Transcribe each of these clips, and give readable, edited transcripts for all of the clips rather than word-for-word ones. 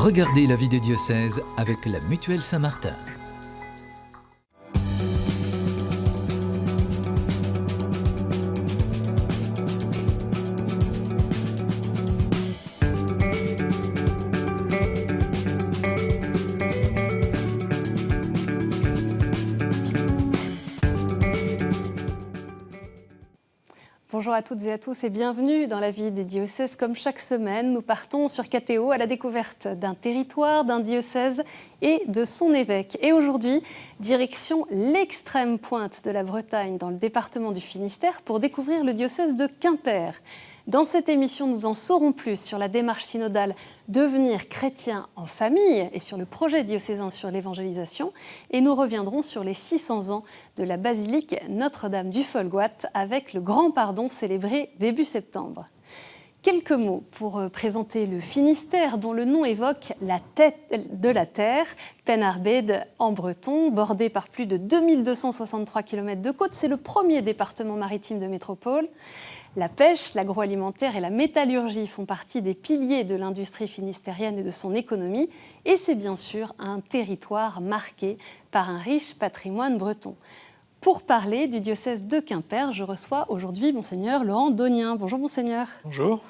Regardez la vie des diocèses avec la Mutuelle Saint-Martin. Bonjour à toutes et à tous et bienvenue dans la vie des diocèses. Comme chaque semaine, nous partons sur KTO à la découverte d'un territoire, d'un diocèse et de son évêque. Et aujourd'hui, direction l'extrême pointe de la Bretagne, dans le département du Finistère, pour découvrir le diocèse de Quimper. Dans cette émission, nous en saurons plus sur la démarche synodale Devenir chrétien en famille et sur le projet diocésain sur l'évangélisation. Et nous reviendrons sur les 600 ans de la basilique Notre-Dame du Folgoat avec le grand pardon célébré début septembre. Quelques mots pour présenter le Finistère, dont le nom évoque la tête de la terre, Penarbed en breton, bordé par plus de 2263 km de côte. C'est le premier département maritime de métropole. La pêche, l'agroalimentaire et la métallurgie font partie des piliers de l'industrie finistérienne et de son économie. Et c'est bien sûr un territoire marqué par un riche patrimoine breton. Pour parler du diocèse de Quimper, je reçois aujourd'hui Monseigneur Laurent Daunien. Bonjour Monseigneur. Bonjour.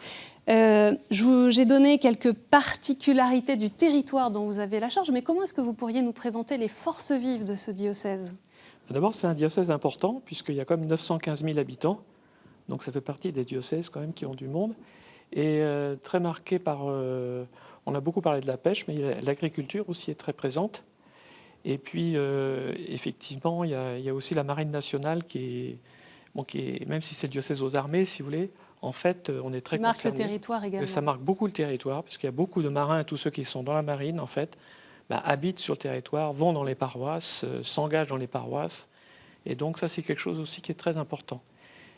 J'ai donné quelques particularités du territoire dont vous avez la charge, mais comment est-ce que vous pourriez nous présenter les forces vives de ce diocèse ? D'abord, c'est un diocèse important, puisqu'il y a quand même 915 000 habitants. Donc ça fait partie des diocèses quand même qui ont du monde. Et très marqué par... on a beaucoup parlé de la pêche, mais l'agriculture aussi est très présente. Et puis, effectivement, il y a aussi la marine nationale qui est, même si c'est le diocèse aux armées, si vous voulez, en fait, on est très concerné. Qui marque le territoire également. Ça marque beaucoup le territoire, parce qu'il y a beaucoup de marins, tous ceux qui sont dans la marine, en fait, habitent sur le territoire, vont dans les paroisses, s'engagent dans les paroisses. Et donc, ça, c'est quelque chose aussi qui est très important.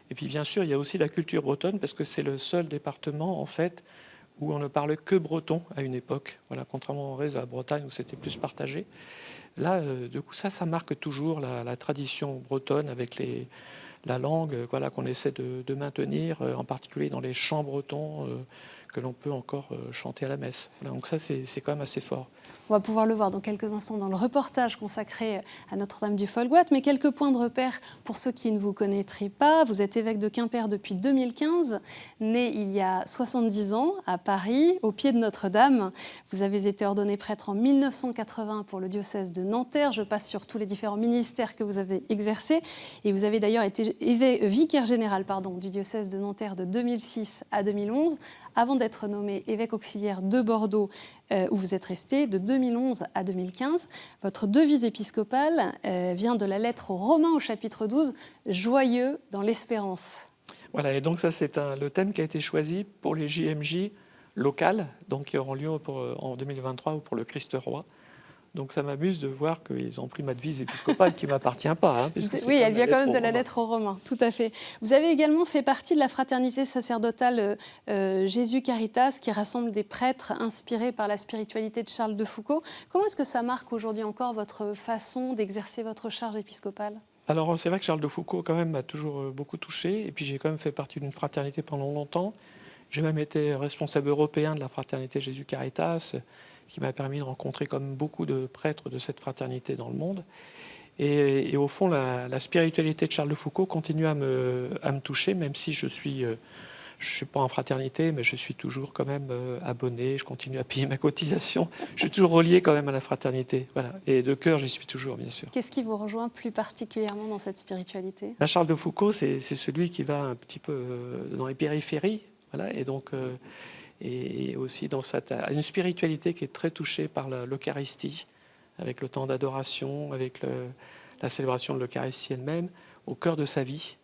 Et puis, bien sûr, il y a aussi la culture bretonne, parce que c'est le seul département, en fait, où on ne parle que breton à une époque. Voilà, contrairement au reste de la Bretagne, où c'était plus partagé. Là, du coup, ça marque toujours la tradition bretonne avec la langue qu'on essaie de maintenir, en particulier dans les chants bretons que l'on peut encore chanter à la messe. Voilà, donc ça, c'est quand même assez fort. On va pouvoir le voir dans quelques instants dans le reportage consacré à Notre-Dame du Folgoat, mais quelques points de repère pour ceux qui ne vous connaîtraient pas. Vous êtes évêque de Quimper depuis 2015, né il y a 70 ans à Paris, au pied de Notre-Dame. Vous avez été ordonné prêtre en 1980 pour le diocèse de Nanterre. Je passe sur tous les différents ministères que vous avez exercés. Et vous avez d'ailleurs été vicaire général du diocèse de Nanterre de 2006 à 2011, avant d'être nommé évêque auxiliaire de Bordeaux, où vous êtes resté de 2011 à 2015. Votre devise épiscopale vient de la lettre aux Romains au chapitre 12, « Joyeux dans l'espérance ». Voilà, et donc ça, c'est le thème qui a été choisi pour les JMJ locales, donc qui auront lieu en 2023 ou pour le Christ Roi. Donc ça m'amuse de voir qu'ils ont pris ma devise épiscopale qui ne m'appartient pas. Hein, oui, elle vient quand même de la lettre aux Romains, tout à fait. Vous avez également fait partie de la fraternité sacerdotale Jésus Caritas, qui rassemble des prêtres inspirés par la spiritualité de Charles de Foucauld. Comment est-ce que ça marque aujourd'hui encore votre façon d'exercer votre charge épiscopale ? Alors c'est vrai que Charles de Foucauld quand même m'a toujours beaucoup touché, et puis j'ai quand même fait partie d'une fraternité pendant longtemps. J'ai même été responsable européen de la fraternité Jésus Caritas, qui m'a permis de rencontrer comme beaucoup de prêtres de cette fraternité dans le monde. Et au fond, la spiritualité de Charles de Foucauld continue à me toucher, même si je ne suis pas en fraternité, mais je suis toujours quand même abonné, je continue à payer ma cotisation. Je suis toujours relié quand même à la fraternité. Voilà. Et de cœur, j'y suis toujours, bien sûr. Qu'est-ce qui vous rejoint plus particulièrement dans cette spiritualité ? Charles de Foucauld, c'est celui qui va un petit peu dans les périphéries. Voilà, et donc... et aussi dans une spiritualité qui est très touchée par l'Eucharistie, avec le temps d'adoration, avec la célébration de l'Eucharistie elle-même, au cœur de sa vie,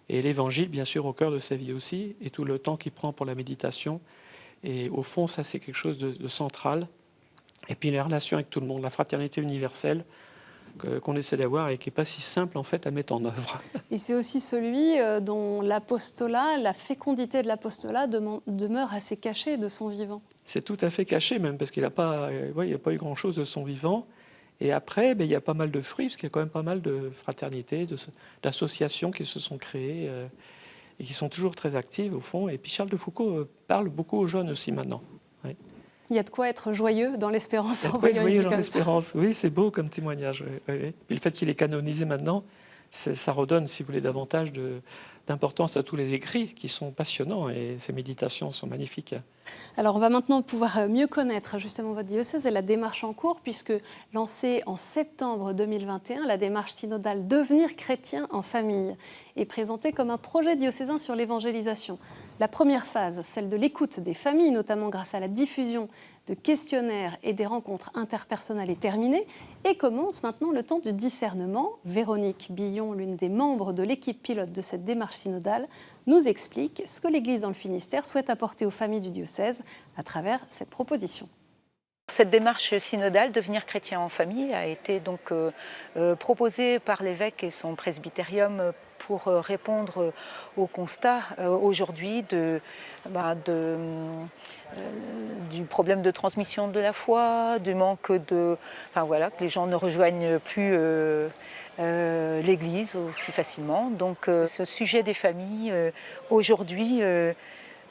et l'Évangile, bien sûr, au cœur de sa vie aussi, et tout le temps qu'il prend pour la méditation. Et au fond, ça, c'est quelque chose de central. Et puis les relations avec tout le monde, la fraternité universelle, qu'on essaie d'avoir et qui n'est pas si simple en fait à mettre en œuvre. Et c'est aussi celui dont l'apostolat, la fécondité de l'apostolat demeure assez cachée de son vivant. C'est tout à fait caché même, parce qu'il n'a pas eu grand-chose de son vivant. Et après, il y a pas mal de fruits, parce qu'il y a quand même pas mal de fraternités, d'associations qui se sont créées et qui sont toujours très actives au fond. Et puis Charles de Foucauld parle beaucoup aux jeunes aussi maintenant. Oui. Il y a de quoi être joyeux dans l'espérance. Il y a de en quoi être voyant une joyeux vie dans comme ça. l'espérance. Oui, c'est beau comme témoignage. Oui, oui, oui. Et le fait qu'il est canonisé maintenant, ça redonne, si vous voulez, davantage d'importance à tous les écrits qui sont passionnants et ces méditations sont magnifiques. Alors on va maintenant pouvoir mieux connaître justement votre diocèse et la démarche en cours, puisque lancée en septembre 2021, la démarche synodale Devenir chrétien en famille est présentée comme un projet diocésain sur l'évangélisation. La première phase, celle de l'écoute des familles, notamment grâce à la diffusion de questionnaires et des rencontres interpersonnelles, est terminée et commence maintenant le temps du discernement. Véronique Billon, l'une des membres de l'équipe pilote de cette démarche synodale, nous explique ce que l'Église dans le Finistère souhaite apporter aux familles du diocèse à travers cette proposition. Cette démarche synodale, Devenir chrétien en famille, a été donc proposée par l'évêque et son presbytérium pour répondre au constat aujourd'hui du problème de transmission de la foi, du manque de... Enfin voilà, que les gens ne rejoignent plus l'Église aussi facilement. Donc ce sujet des familles aujourd'hui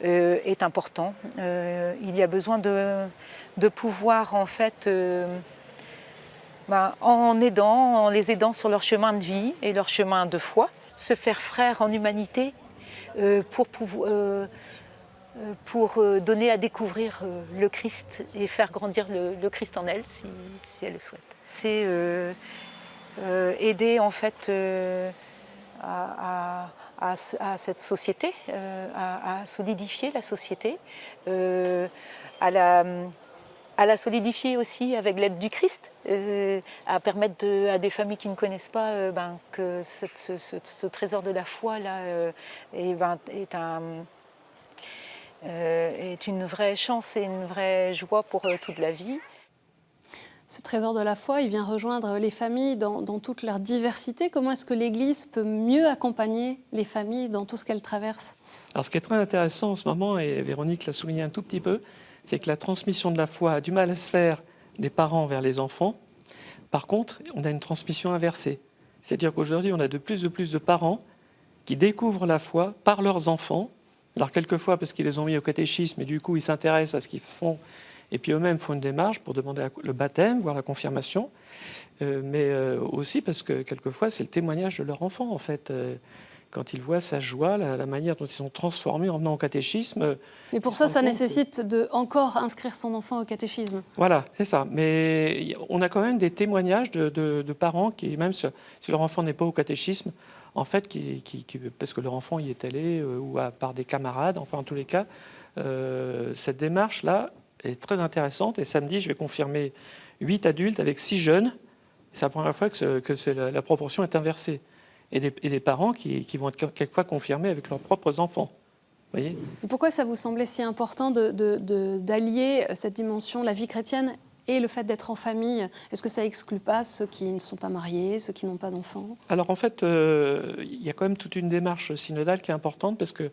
est important. Il y a besoin de pouvoir en fait, en les aidant sur leur chemin de vie et leur chemin de foi, se faire frères en humanité pour donner à découvrir le Christ et faire grandir le Christ en elle si elle le souhaite. C'est aider en fait à cette société, à solidifier la société, à la solidifier aussi avec l'aide du Christ, à permettre à des familles qui ne connaissent pas que ce trésor de la foi là, est une vraie chance et une vraie joie pour toute la vie. Ce trésor de la foi, il vient rejoindre les familles dans toute leur diversité. Comment est-ce que l'Église peut mieux accompagner les familles dans tout ce qu'elles traversent ? Alors ce qui est très intéressant en ce moment, et Véronique l'a souligné un tout petit peu, c'est que la transmission de la foi a du mal à se faire des parents vers les enfants. Par contre, on a une transmission inversée. C'est-à-dire qu'aujourd'hui, on a de plus de parents qui découvrent la foi par leurs enfants. Alors quelquefois parce qu'ils les ont mis au catéchisme et du coup ils s'intéressent à ce qu'ils font et puis eux-mêmes font une démarche pour demander le baptême, voire la confirmation, mais aussi parce que quelquefois c'est le témoignage de leur enfant en fait. Quand ils voient sa joie, la manière dont ils sont transformés en venant au catéchisme. Mais pour ça nécessite de encore inscrire son enfant au catéchisme. Voilà, c'est ça. Mais on a quand même des témoignages de parents qui, même si leur enfant n'est pas au catéchisme, en fait, parce que leur enfant y est allé, ou par des camarades, enfin en tous les cas, cette démarche-là est très intéressante. Et samedi, je vais confirmer 8 adultes avec 6 jeunes. C'est la première fois que la proportion est inversée. Et des parents qui vont être quelquefois confirmés avec leurs propres enfants. Voyez ? Et pourquoi ça vous semblait si important d'allier cette dimension, la vie chrétienne, et le fait d'être en famille? Est-ce que ça exclut pas ceux qui ne sont pas mariés, ceux qui n'ont pas d'enfants? Alors en fait, il y a quand même toute une démarche synodale qui est importante parce que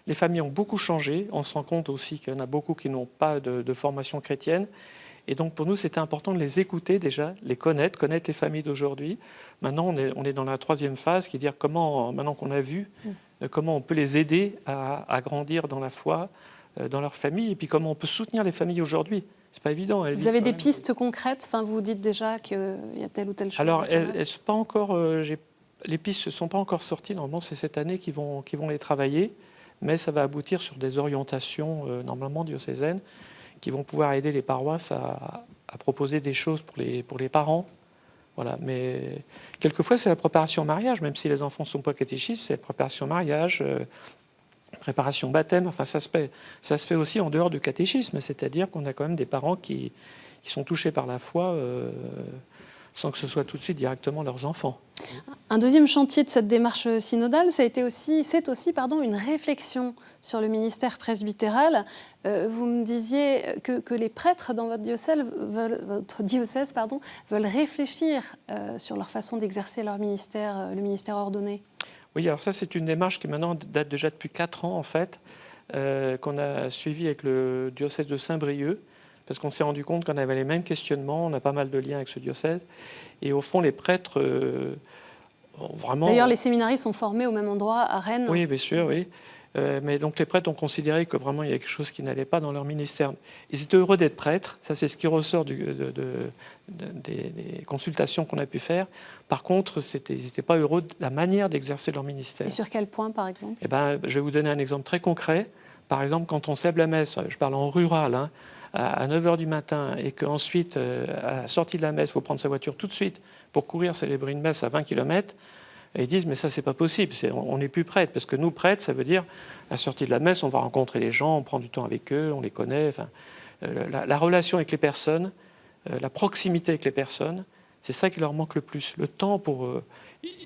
les familles ont beaucoup changé. On se rend compte aussi qu'il y en a beaucoup qui n'ont pas de formation chrétienne. Et donc pour nous, c'était important de les écouter déjà, les connaître les familles d'aujourd'hui. Maintenant, on est dans la troisième phase, qui est dire comment, maintenant qu'on a vu, comment on peut les aider à grandir dans la foi, dans leur famille, et puis comment on peut soutenir les familles aujourd'hui. C'est pas évident. Vous avez des pistes concrètes? Enfin, vous dites déjà qu'il y a telle ou telle chose. Alors, pas encore, les pistes ne sont pas encore sorties. Normalement, c'est cette année qu'ils vont les travailler, mais ça va aboutir sur des orientations normalement diocésaines qui vont pouvoir aider les paroisses à proposer des choses pour les parents. Voilà. Mais quelquefois, c'est la préparation au mariage, même si les enfants ne sont pas catéchistes, c'est la préparation au mariage, préparation baptême. Enfin, ça se fait aussi en dehors du catéchisme, c'est-à-dire qu'on a quand même des parents qui sont touchés par la foi sans que ce soit tout de suite directement leurs enfants. Un deuxième chantier de cette démarche synodale, c'est aussi une réflexion sur le ministère presbytéral. Vous me disiez que les prêtres dans votre diocèse veulent réfléchir sur leur façon d'exercer leur ministère, le ministère ordonné. Oui, alors ça, c'est une démarche qui maintenant date déjà depuis 4 ans, en fait, qu'on a suivie avec le diocèse de Saint-Brieuc, parce qu'on s'est rendu compte qu'on avait les mêmes questionnements, on a pas mal de liens avec ce diocèse, et au fond, les prêtres ont vraiment... D'ailleurs, les séminaristes sont formés au même endroit, à Rennes. Oui, bien sûr, oui. Mais donc les prêtres ont considéré que vraiment il y avait quelque chose qui n'allait pas dans leur ministère. Ils étaient heureux d'être prêtres, ça c'est ce qui ressort des consultations qu'on a pu faire. Par contre, ils n'étaient pas heureux de la manière d'exercer leur ministère. Et sur quel point, par exemple? Eh ben, je vais vous donner un exemple très concret. Par exemple, quand on célèbre la messe, je parle en rural, hein, à 9h du matin, et qu'ensuite, à la sortie de la messe, il faut prendre sa voiture tout de suite pour courir célébrer une messe à 20 km, et ils disent, mais ça, c'est pas possible, on n'est plus prêtre, parce que nous, prêtres, ça veut dire, à la sortie de la messe, on va rencontrer les gens, on prend du temps avec eux, on les connaît. Enfin, la relation avec les personnes, la proximité avec les personnes, c'est ça qui leur manque le plus. Le temps pour...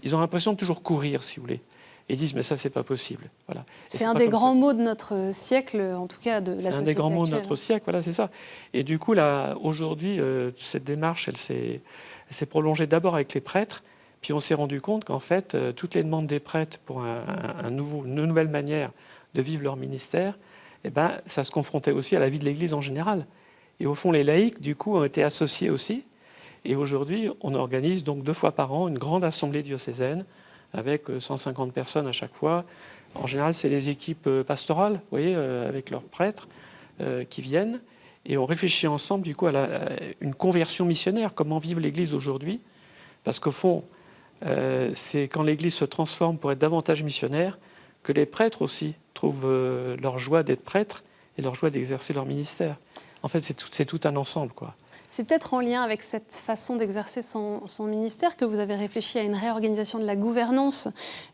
ils ont l'impression de toujours courir, si vous voulez. Et ils disent, mais ça, c'est pas possible. Voilà. C'est un des grands mots de notre siècle, en tout cas de la société. C'est un des grands mots de actuelle. notre siècle, voilà, c'est ça. Et du coup, là, aujourd'hui, cette démarche, elle s'est prolongée d'abord avec les prêtres, puis on s'est rendu compte qu'en fait, toutes les demandes des prêtres pour une nouvelle manière de vivre leur ministère, eh ben, ça se confrontait aussi à la vie de l'Église en général. Et au fond, les laïcs, du coup, ont été associés aussi. Et aujourd'hui, on organise donc 2 fois par an une grande assemblée diocésaine avec 150 personnes à chaque fois. En général, c'est les équipes pastorales, vous voyez, avec leurs prêtres qui viennent. Et on réfléchit ensemble, du coup, à une conversion missionnaire, comment vivre l'Église aujourd'hui. Parce qu'au fond, c'est quand l'Église se transforme pour être davantage missionnaire que les prêtres aussi trouvent leur joie d'être prêtres et leur joie d'exercer leur ministère. En fait, c'est tout un ensemble, quoi. C'est peut-être en lien avec cette façon d'exercer son ministère que vous avez réfléchi à une réorganisation de la gouvernance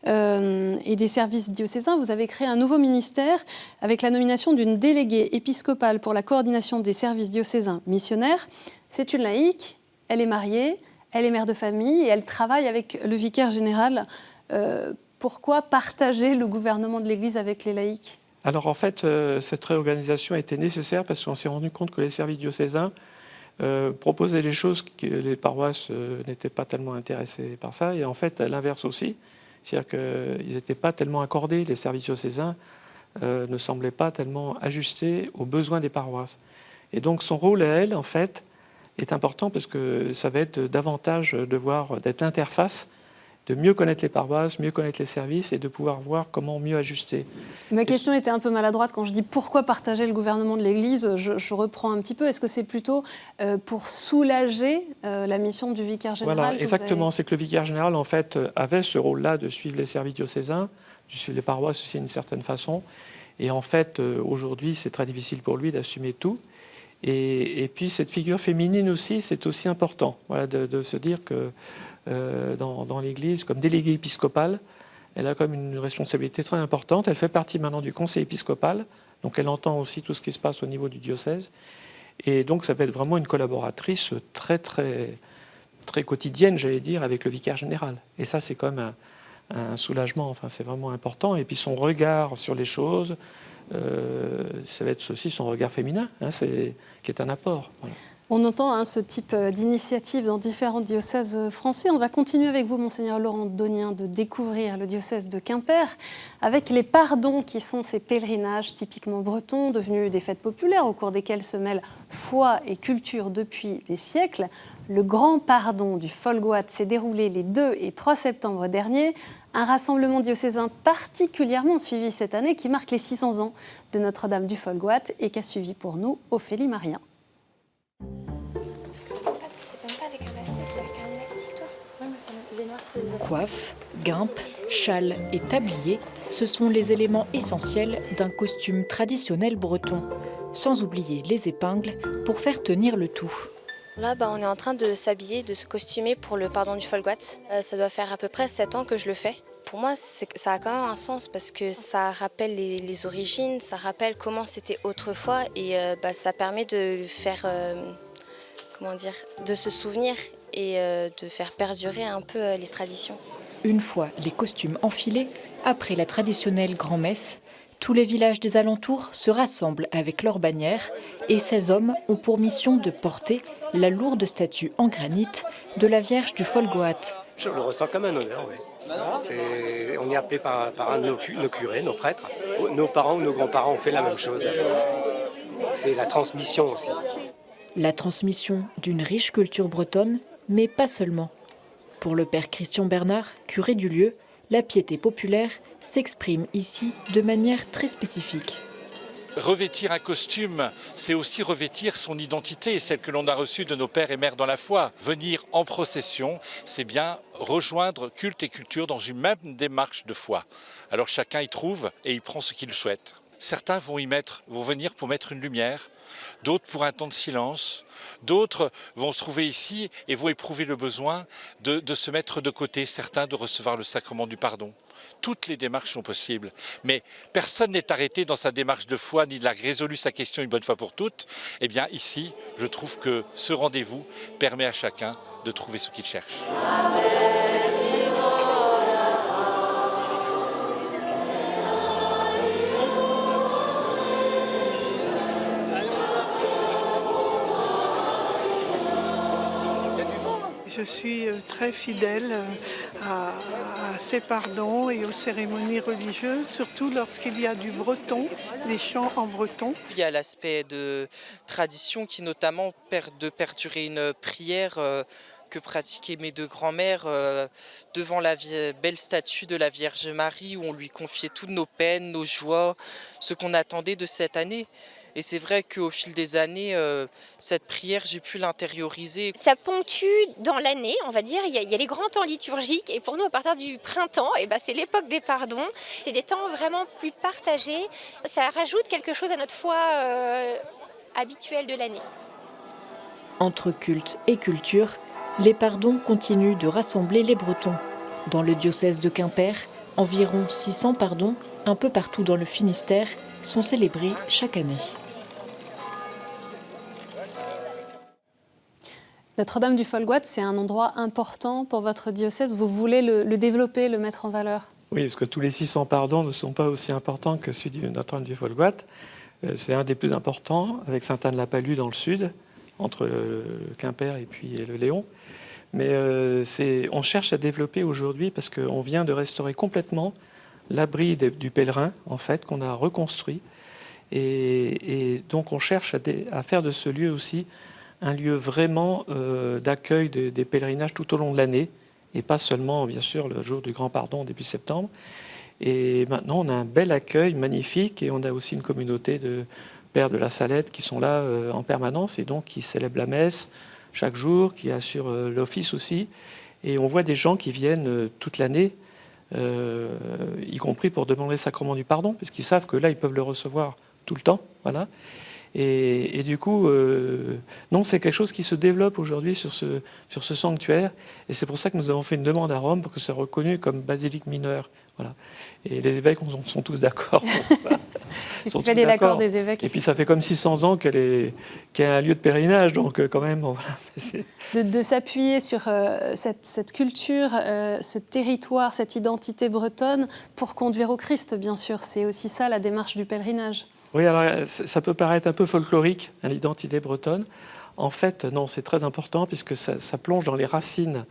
et des services diocésains. Vous avez créé un nouveau ministère avec la nomination d'une déléguée épiscopale pour la coordination des services diocésains missionnaires. C'est une laïque, elle est mariée, elle est mère de famille et elle travaille avec le vicaire général. Pourquoi partager le gouvernement de l'Église avec les laïcs ? Alors en fait, cette réorganisation a été nécessaire parce qu'on s'est rendu compte que les services diocésains proposaient des choses que les paroisses n'étaient pas tellement intéressées par ça. Et en fait, à l'inverse aussi, c'est-à-dire qu'ils n'étaient pas tellement accordés, les services diocésains ne semblaient pas tellement ajustés aux besoins des paroisses. Et donc son rôle à elle, en fait, est important parce que ça va être davantage d'être l'interface, de mieux connaître les paroisses, mieux connaître les services et de pouvoir voir comment mieux ajuster. Ma question était un peu maladroite quand je dis pourquoi partager le gouvernement de l'Église. Je reprends un petit peu. Est-ce que c'est plutôt pour soulager la mission du vicaire général? Voilà, exactement. C'est que le vicaire général, en fait, avait ce rôle-là de suivre les services diocésains, de suivre les paroisses aussi d'une certaine façon. Et en fait, aujourd'hui, c'est très difficile pour lui d'assumer tout. Et puis, cette figure féminine aussi, c'est aussi important, voilà, de se dire que dans l'Église, comme déléguée épiscopale, elle a comme une responsabilité très importante. Elle fait partie maintenant du conseil épiscopal, donc elle entend aussi tout ce qui se passe au niveau du diocèse. Et donc ça va être vraiment une collaboratrice très, très, très quotidienne, j'allais dire, avec le vicaire général. Et ça, c'est quand même un soulagement, enfin, c'est vraiment important. Et puis son regard sur les choses, ça va être aussi son regard féminin, hein, qui est un apport. Voilà. On entend ce type d'initiative dans différents diocèses français. On va continuer avec vous, Monseigneur Laurent Donien, de découvrir le diocèse de Quimper avec les pardons qui sont ces pèlerinages typiquement bretons, devenus des fêtes populaires au cours desquelles se mêlent foi et culture depuis des siècles. Le grand pardon du Folgoat s'est déroulé les 2 et 3 septembre dernier. Un rassemblement diocésain particulièrement suivi cette année qui marque les 600 ans de Notre-Dame du Folgoat et qu'a suivi pour nous Ophélie Marien. Coiffe, guimpe, châle et tablier, ce sont les éléments essentiels d'un costume traditionnel breton. Sans oublier les épingles pour faire tenir le tout. Là, on est en train de s'habiller, de se costumer pour le pardon du Folgoat. Ça doit faire à peu près 7 ans que je le fais. Pour moi, ça a quand même un sens parce que ça rappelle les origines, ça rappelle comment c'était autrefois et ça permet de faire, de se souvenir et de faire perdurer un peu les traditions. Une fois les costumes enfilés, après la traditionnelle grand-messe, tous les villages des alentours se rassemblent avec leurs bannières et ces hommes ont pour mission de porter la lourde statue en granit de la Vierge du Folgoat. Je le ressens comme un honneur, oui. On est appelé par un de nos curés, nos prêtres. Nos parents ou nos grands-parents ont fait la même chose. C'est la transmission aussi. La transmission d'une riche culture bretonne, mais pas seulement. Pour le père Christian Bernard, curé du lieu, la piété populaire, s'exprime ici de manière très spécifique. Revêtir un costume, c'est aussi revêtir son identité, celle que l'on a reçue de nos pères et mères dans la foi. Venir en procession, c'est bien rejoindre culte et culture dans une même démarche de foi. Alors chacun y trouve et y prend ce qu'il souhaite. Certains vont venir pour mettre une lumière, d'autres pour un temps de silence, d'autres vont se trouver ici et vont éprouver le besoin de se mettre de côté, certains de recevoir le sacrement du pardon. Toutes les démarches sont possibles, mais personne n'est arrêté dans sa démarche de foi ni n'a résolu sa question une bonne fois pour toutes. Eh bien ici, je trouve que ce rendez-vous permet à chacun de trouver ce qu'il cherche. Je suis très fidèle à ces pardons et aux cérémonies religieuses, surtout lorsqu'il y a du breton, des chants en breton. Il y a l'aspect de tradition qui notamment de perdurer une prière que pratiquaient mes deux grands-mères devant la belle statue de la Vierge Marie où on lui confiait toutes nos peines, nos joies, ce qu'on attendait de cette année. Et c'est vrai qu'au fil des années, cette prière, j'ai pu l'intérioriser. Ça ponctue dans l'année, on va dire. Il y a les grands temps liturgiques. Et pour nous, à partir du printemps, c'est l'époque des pardons. C'est des temps vraiment plus partagés. Ça rajoute quelque chose à notre foi habituelle de l'année. Entre culte et culture, les pardons continuent de rassembler les Bretons. Dans le diocèse de Quimper, environ 600 pardons, un peu partout dans le Finistère, sont célébrés chaque année. Notre-Dame du Folgoat, c'est un endroit important pour votre diocèse. Vous voulez le développer, le mettre en valeur? Oui, parce que tous les 600 pardons ne sont pas aussi importants que celui de Notre-Dame du Folgoat. C'est un des plus importants, avec Sainte-Anne-la-Palue dans le sud, entre le Quimper et puis le Léon. Mais on cherche à développer aujourd'hui, parce qu'on vient de restaurer complètement l'abri du pèlerin, en fait, qu'on a reconstruit. Et donc on cherche à faire de ce lieu aussi un lieu vraiment d'accueil des pèlerinages tout au long de l'année, et pas seulement, bien sûr, le jour du Grand Pardon, début septembre. Et maintenant, on a un bel accueil magnifique, et on a aussi une communauté de pères de la Salette qui sont là en permanence, et donc qui célèbrent la messe chaque jour, qui assurent l'office aussi. Et on voit des gens qui viennent toute l'année, y compris pour demander le sacrement du pardon, parce qu'ils savent que là, ils peuvent le recevoir tout le temps. Voilà. Et du coup, non, c'est quelque chose qui se développe aujourd'hui sur ce sanctuaire. Et c'est pour ça que nous avons fait une demande à Rome pour que ce soit reconnu comme basilique mineure. Voilà. Et les évêques sont tous d'accord. Il fallait l'accord des évêques. Et puis ça fait comme 600 ans qu'il y a un lieu de pèlerinage. Donc quand même, bon, voilà. De s'appuyer sur cette culture, ce territoire, cette identité bretonne pour conduire au Christ, bien sûr. C'est aussi ça la démarche du pèlerinage. Oui, alors ça peut paraître un peu folklorique, l'identité bretonne. En fait, non, c'est très important puisque ça plonge dans les racines.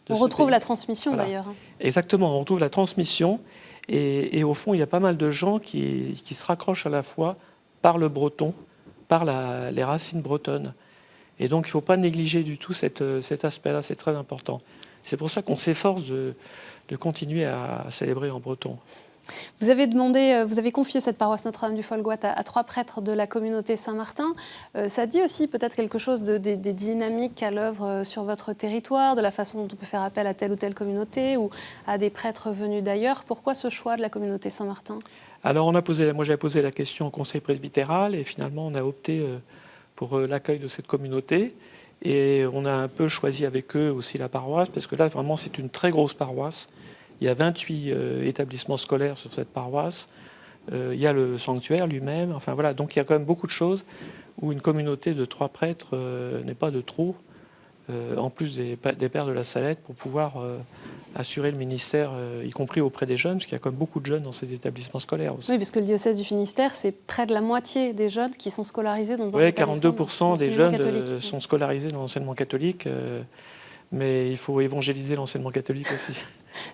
On retrouve la transmission, voilà. D'ailleurs. Exactement, on retrouve la transmission. Et au fond, il y a pas mal de gens qui se raccrochent à la foi par le breton, par les racines bretonnes. Et donc, il ne faut pas négliger du tout cet aspect-là, c'est très important. C'est pour ça qu'on s'efforce de continuer à célébrer en breton. Vous avez confié cette paroisse Notre-Dame du Folgoat à 3 prêtres de la communauté Saint-Martin. Ça dit aussi peut-être quelque chose des dynamiques à l'œuvre sur votre territoire, de la façon dont on peut faire appel à telle ou telle communauté ou à des prêtres venus d'ailleurs. Pourquoi ce choix de la communauté Saint-Martin? Alors moi j'ai posé la question au conseil presbytéral et finalement on a opté pour l'accueil de cette communauté. Et on a un peu choisi avec eux aussi la paroisse, parce que là vraiment c'est une très grosse paroisse. Il y a 28 établissements scolaires sur cette paroisse. Il y a le sanctuaire lui-même. Enfin voilà, donc il y a quand même beaucoup de choses où une communauté de 3 prêtres n'est pas de trop, en plus des pères de la Salette, pour pouvoir assurer le ministère, y compris auprès des jeunes, parce qu'il y a quand même beaucoup de jeunes dans ces établissements scolaires aussi. Oui, parce que le diocèse du Finistère, c'est près de la moitié des jeunes qui sont scolarisés dans un établissement. 42% des jeunes sont scolarisés dans l'enseignement catholique. Mais il faut évangéliser l'enseignement catholique aussi.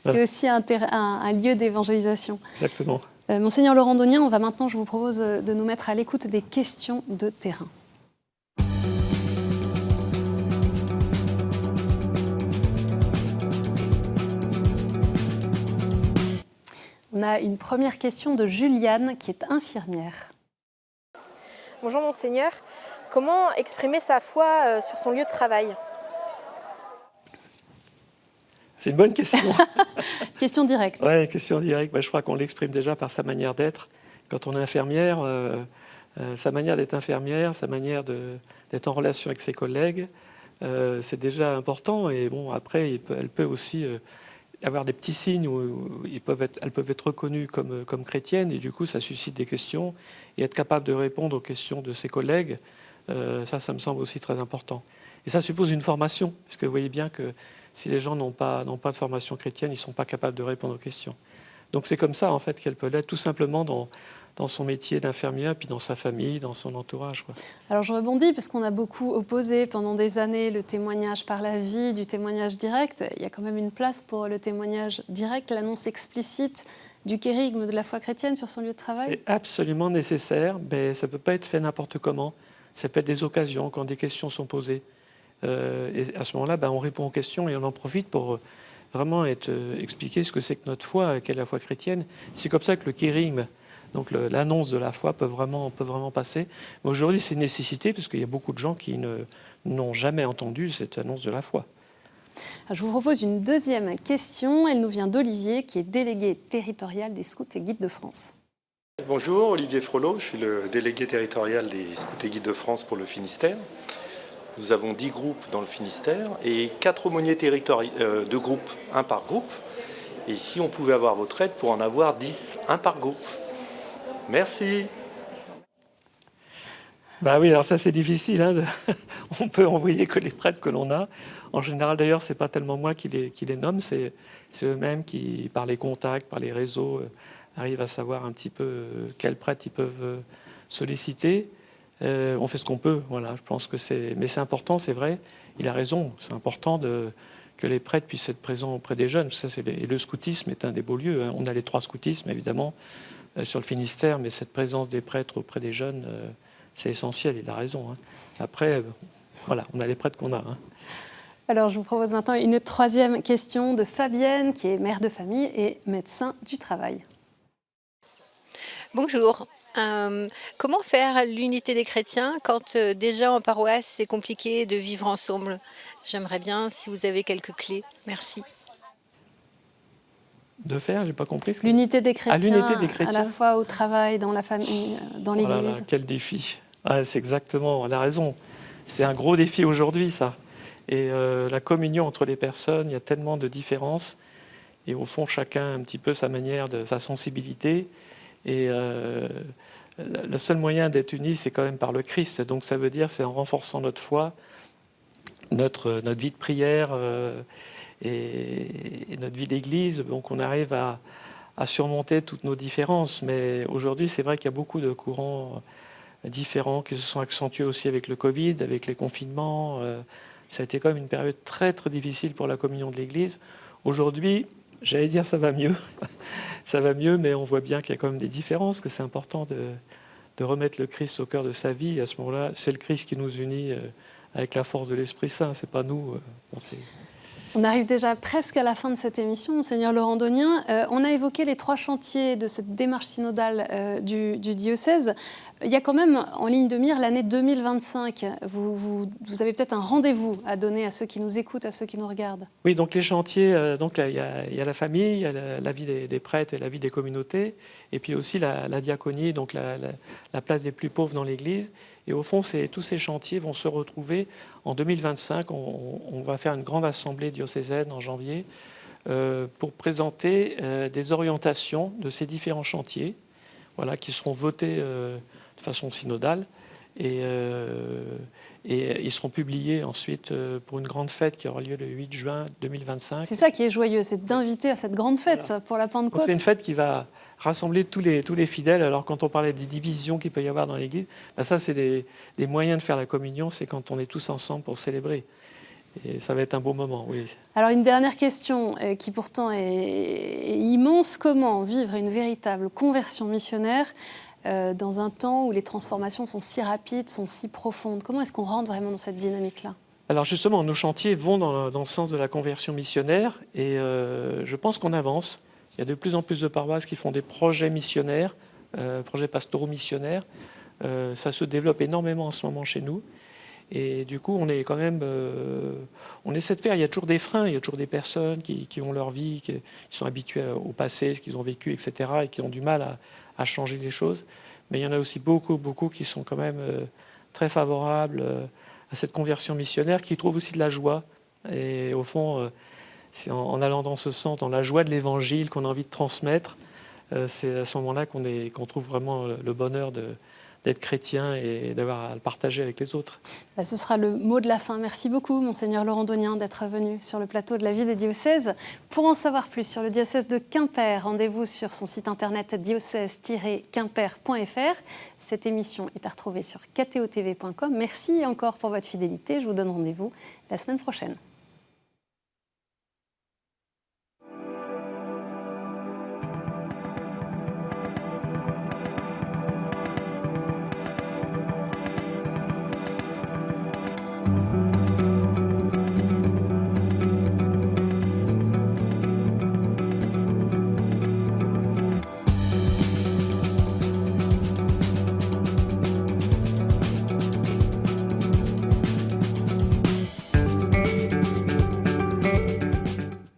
C'est aussi un lieu d'évangélisation. Exactement. Monseigneur Laurent Daunien, on va maintenant, je vous propose de nous mettre à l'écoute des questions de terrain. On On a une première question de Juliane qui est infirmière. Bonjour Monseigneur, comment exprimer sa foi sur son lieu de travail ? C'est une bonne question. Question directe. Oui, question directe. Je crois qu'on l'exprime déjà par sa manière d'être. Quand on est infirmière, sa manière d'être infirmière, sa manière d'être en relation avec ses collègues, c'est déjà important. Et bon, après, elle peut aussi avoir des petits signes où elles peuvent être reconnues comme chrétiennes, et du coup, ça suscite des questions. Et être capable de répondre aux questions de ses collègues, ça me semble aussi très important. Et ça suppose une formation, parce que vous voyez bien que si les gens n'ont pas de formation chrétienne, ils ne sont pas capables de répondre aux questions. Donc c'est comme ça, en fait, qu'elle peut l'être, tout simplement dans son métier d'infirmière, puis dans sa famille, dans son entourage, quoi. Alors je rebondis, parce qu'on a beaucoup opposé pendant des années le témoignage par la vie du témoignage direct. Il y a quand même une place pour le témoignage direct, l'annonce explicite du kérygme de la foi chrétienne sur son lieu de travail. C'est absolument nécessaire, mais ça ne peut pas être fait n'importe comment. Ça peut être des occasions, quand des questions sont posées. Et à ce moment-là, on répond aux questions et on en profite pour vraiment expliquer ce que c'est que notre foi, qu'est la foi chrétienne. C'est comme ça que le kérygme, donc l'annonce de la foi, peut vraiment passer. Mais aujourd'hui, c'est une nécessité, parce qu'il y a beaucoup de gens qui n'ont jamais entendu cette annonce de la foi. Alors, je vous propose une deuxième question. Elle nous vient d'Olivier, qui est délégué territorial des Scouts et Guides de France. Bonjour, Olivier Frollo, je suis le délégué territorial des Scouts et Guides de France pour le Finistère. Nous avons 10 groupes dans le Finistère et 4 aumôniers de groupe, un par groupe. Et si on pouvait avoir votre aide pour en avoir 10, un par groupe. Merci. Oui, alors ça c'est difficile. On peut envoyer que les prêtres que l'on a. En général, d'ailleurs, c'est pas tellement moi qui les nomme, c'est eux-mêmes qui, par les contacts, par les réseaux, arrivent à savoir un petit peu quels prêtres ils peuvent solliciter. On fait ce qu'on peut, voilà. Je pense que mais c'est important, c'est vrai. Il a raison. C'est important que les prêtres puissent être présents auprès des jeunes. Et le scoutisme est un des beaux lieux. On a les 3 scoutismes, évidemment, sur le Finistère, mais cette présence des prêtres auprès des jeunes, c'est essentiel. Il a raison. Après, voilà, on a les prêtres qu'on a. Alors, je vous propose maintenant une troisième question de Fabienne, qui est mère de famille et médecin du travail. Bonjour. Comment faire l'unité des chrétiens quand déjà en paroisse c'est compliqué de vivre ensemble? J'aimerais bien si vous avez quelques clés. Merci. De faire, j'ai pas compris. L'unité des chrétiens, l'unité des chrétiens, à la fois au travail, dans la famille, dans l'église. Oh là là, quel défi. C'est exactement, elle a raison. C'est un gros défi aujourd'hui, ça. Et la communion entre les personnes, il y a tellement de différences. Et au fond, chacun a un petit peu sa manière, sa sensibilité. Et le seul moyen d'être unis, c'est quand même par le Christ. Donc ça veut dire, c'est en renforçant notre foi, notre vie de prière et notre vie d'église. Donc on arrive à surmonter toutes nos différences. Mais aujourd'hui, c'est vrai qu'il y a beaucoup de courants différents qui se sont accentués aussi avec le Covid, avec les confinements. Ça a été quand même une période très très difficile pour la communion de l'Église. Aujourd'hui, j'allais dire ça va mieux. Ça va mieux, mais on voit bien qu'il y a quand même des différences, que c'est important de remettre le Christ au cœur de sa vie. Et à ce moment-là, c'est le Christ qui nous unit avec la force de l'Esprit Saint. C'est pas nous. On arrive déjà presque à la fin de cette émission, Monseigneur Laurent Daunien. On a évoqué les 3 chantiers de cette démarche synodale du diocèse. Il y a quand même en ligne de mire l'année 2025. Vous avez peut-être un rendez-vous à donner à ceux qui nous écoutent, à ceux qui nous regardent. Oui, donc les chantiers, il y a la famille, il y a la vie des prêtres et la vie des communautés, et puis aussi la diaconie, donc la place des plus pauvres dans l'Église. Et au fond, tous ces chantiers vont se retrouver en 2025. On va faire une grande assemblée diocésaine en janvier pour présenter des orientations de ces différents chantiers, voilà, qui seront votés de façon synodale. Et ils seront publiés ensuite pour une grande fête qui aura lieu le 8 juin 2025. C'est ça qui est joyeux, c'est d'inviter à cette grande fête, voilà, pour la Pentecôte. C'est une fête qui va rassembler tous les fidèles. Alors quand on parlait des divisions qu'il peut y avoir dans l'Église, ça c'est des moyens de faire la communion, c'est quand on est tous ensemble pour célébrer. Et ça va être un beau moment, oui. Alors une dernière question qui pourtant est immense. Comment vivre une véritable conversion missionnaire dans un temps où les transformations sont si rapides, sont si profondes? Comment est-ce qu'on rentre vraiment dans cette dynamique-là? Alors justement, nos chantiers vont dans le sens de la conversion missionnaire et je pense qu'on avance. Il y a de plus en plus de paroisses qui font des projets missionnaires, projets pastoraux missionnaires. Ça se développe énormément en ce moment chez nous. Et du coup, on est quand même, on essaie de faire. Il y a toujours des freins, il y a toujours des personnes qui ont leur vie, qui sont habituées au passé, ce qu'ils ont vécu, etc., et qui ont du mal à changer les choses. Mais il y en a aussi beaucoup qui sont quand même très favorables à cette conversion missionnaire, qui trouvent aussi de la joie. Et au fond, c'est en allant dans ce sens, dans la joie de l'Évangile qu'on a envie de transmettre. C'est à ce moment-là qu'on trouve vraiment le bonheur d'être chrétien et d'avoir à le partager avec les autres. Ce sera le mot de la fin. Merci beaucoup, Monseigneur Laurent Daunien, d'être venu sur le plateau de la vie des diocèses. Pour en savoir plus sur le diocèse de Quimper, rendez-vous sur son site internet diocèse-quimper.fr. Cette émission est à retrouver sur ktotv.com. Merci encore pour votre fidélité. Je vous donne rendez-vous la semaine prochaine.